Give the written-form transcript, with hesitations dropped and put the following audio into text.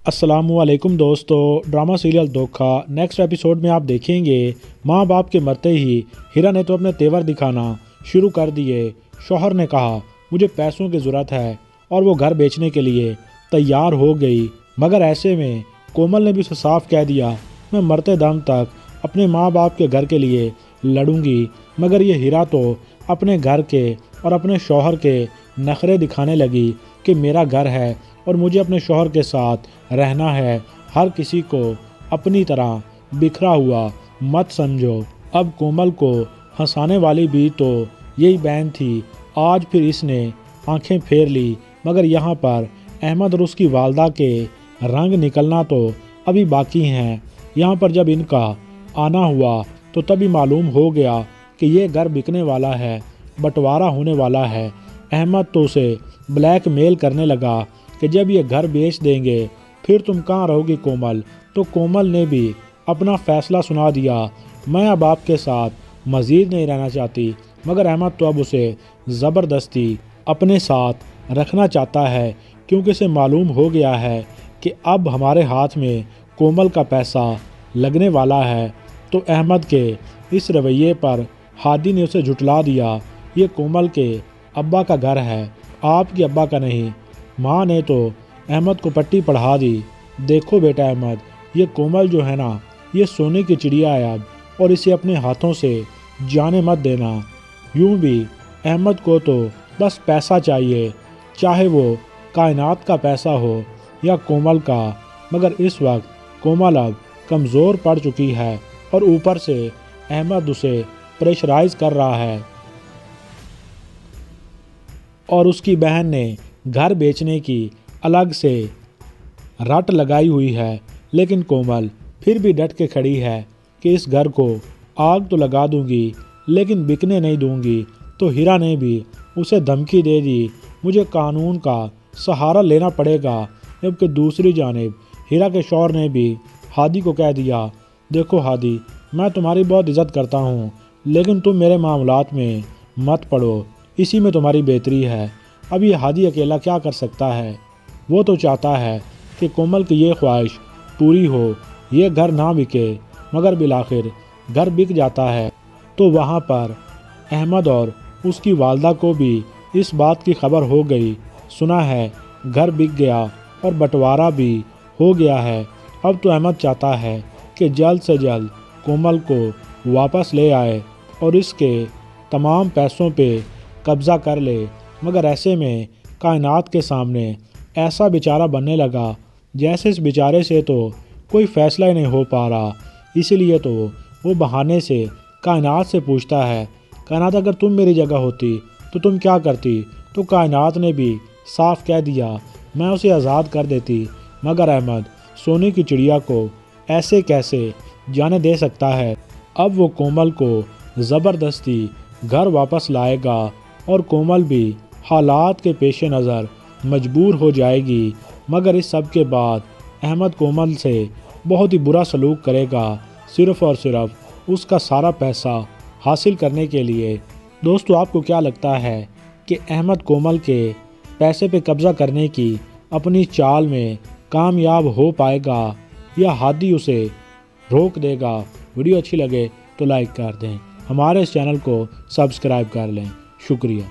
السلام علیکم دوستو، ڈرامہ سیریل دھوکہ نیکسٹ ایپیسوڈ میں آپ دیکھیں گے ماں باپ کے مرتے ہی ہیرا نے تو اپنے تیور دکھانا شروع کر دیے۔ شوہر نے کہا مجھے پیسوں کی ضرورت ہے اور وہ گھر بیچنے کے لیے تیار ہو گئی، مگر ایسے میں کومل نے بھی اسے صاف کہہ دیا میں مرتے دم تک اپنے ماں باپ کے گھر کے لیے لڑوں گی۔ مگر یہ ہیرا تو اپنے گھر کے اور اپنے شوہر کے نخرے دکھانے لگی کہ میرا گھر ہے اور مجھے اپنے شوہر کے ساتھ رہنا ہے، ہر کسی کو اپنی طرح بکھرا ہوا مت سمجھو۔ اب کومل کو ہنسانے والی بھی تو یہی بہن تھی، آج پھر اس نے آنکھیں پھیر لی۔ مگر یہاں پر احمد اور اس کی والدہ کے رنگ نکلنا تو ابھی باقی ہیں۔ یہاں پر جب ان کا آنا ہوا تو تبھی معلوم ہو گیا کہ یہ گھر بکنے والا ہے، بٹوارا ہونے والا ہے۔ احمد تو اسے بلیک میل کرنے لگا کہ جب یہ گھر بیچ دیں گے پھر تم کہاں رہو گی کومل؟ تو کومل نے بھی اپنا فیصلہ سنا دیا، میں اب آپ کے ساتھ مزید نہیں رہنا چاہتی۔ مگر احمد تو اب اسے زبردستی اپنے ساتھ رکھنا چاہتا ہے، کیونکہ اسے معلوم ہو گیا ہے کہ اب ہمارے ہاتھ میں کومل کا پیسہ لگنے والا ہے۔ تو احمد کے اس رویے پر ہادی نے اسے جھٹلا دیا، یہ کومل کے ابا کا گھر ہے، آپ کے ابا کا نہیں۔ ماں نے تو احمد کو پٹی پڑھا دی، دیکھو بیٹا احمد، یہ کومل جو ہے نا، یہ سونے کی چڑیا ہے اب، اور اسے اپنے ہاتھوں سے جانے مت دینا۔ یوں بھی احمد کو تو بس پیسہ چاہیے، چاہے وہ کائنات کا پیسہ ہو یا کومل کا۔ مگر اس وقت کومل اب کمزور پڑ چکی ہے اور اوپر سے احمد اسے پریشرائز کر رہا ہے، اور اس کی بہن نے گھر بیچنے کی الگ سے رٹ لگائی ہوئی ہے۔ لیکن کومل پھر بھی ڈٹ کے کھڑی ہے کہ اس گھر کو آگ تو لگا دوں گی لیکن بکنے نہیں دوں گی۔ تو ہیرا نے بھی اسے دھمکی دے دی، مجھے قانون کا سہارا لینا پڑے گا۔ جبکہ دوسری جانب ہیرا کے شوہر نے بھی ہادی کو کہہ دیا، دیکھو ہادی، میں تمہاری بہت عزت کرتا ہوں لیکن تم میرے معاملات میں مت پڑو، اسی میں تمہاری بہتری ہے۔ اب یہ ہادی اکیلا کیا کر سکتا ہے؟ وہ تو چاہتا ہے کہ کومل کی یہ خواہش پوری ہو، یہ گھر نہ بکے۔ مگر بالآخر گھر بک جاتا ہے تو وہاں پر احمد اور اس کی والدہ کو بھی اس بات کی خبر ہو گئی، سنا ہے گھر بک گیا اور بٹوارا بھی ہو گیا ہے۔ اب تو احمد چاہتا ہے کہ جلد سے جلد کومل کو واپس لے آئے اور اس کے تمام پیسوں پہ قبضہ کر لے۔ مگر ایسے میں کائنات کے سامنے ایسا بیچارہ بننے لگا جیسے اس بیچارے سے تو کوئی فیصلہ ہی نہیں ہو پا رہا۔ اسی لیے تو وہ بہانے سے کائنات سے پوچھتا ہے، کائنات اگر تم میری جگہ ہوتی تو تم کیا کرتی؟ تو کائنات نے بھی صاف کہہ دیا، میں اسے آزاد کر دیتی۔ مگر احمد سونے کی چڑیا کو ایسے کیسے جانے دے سکتا ہے؟ اب وہ کومل کو زبردستی گھر واپس لائے گا اور کومل بھی حالات کے پیش نظر مجبور ہو جائے گی۔ مگر اس سب کے بعد احمد کومل سے بہت ہی برا سلوک کرے گا، صرف اور صرف اس کا سارا پیسہ حاصل کرنے کے لیے۔ دوستو، آپ کو کیا لگتا ہے کہ احمد کومل کے پیسے پہ قبضہ کرنے کی اپنی چال میں کامیاب ہو پائے گا یا ہادی اسے روک دے گا؟ ویڈیو اچھی لگے تو لائک کر دیں، ہمارے اس چینل کو سبسکرائب کر لیں۔ شکریہ۔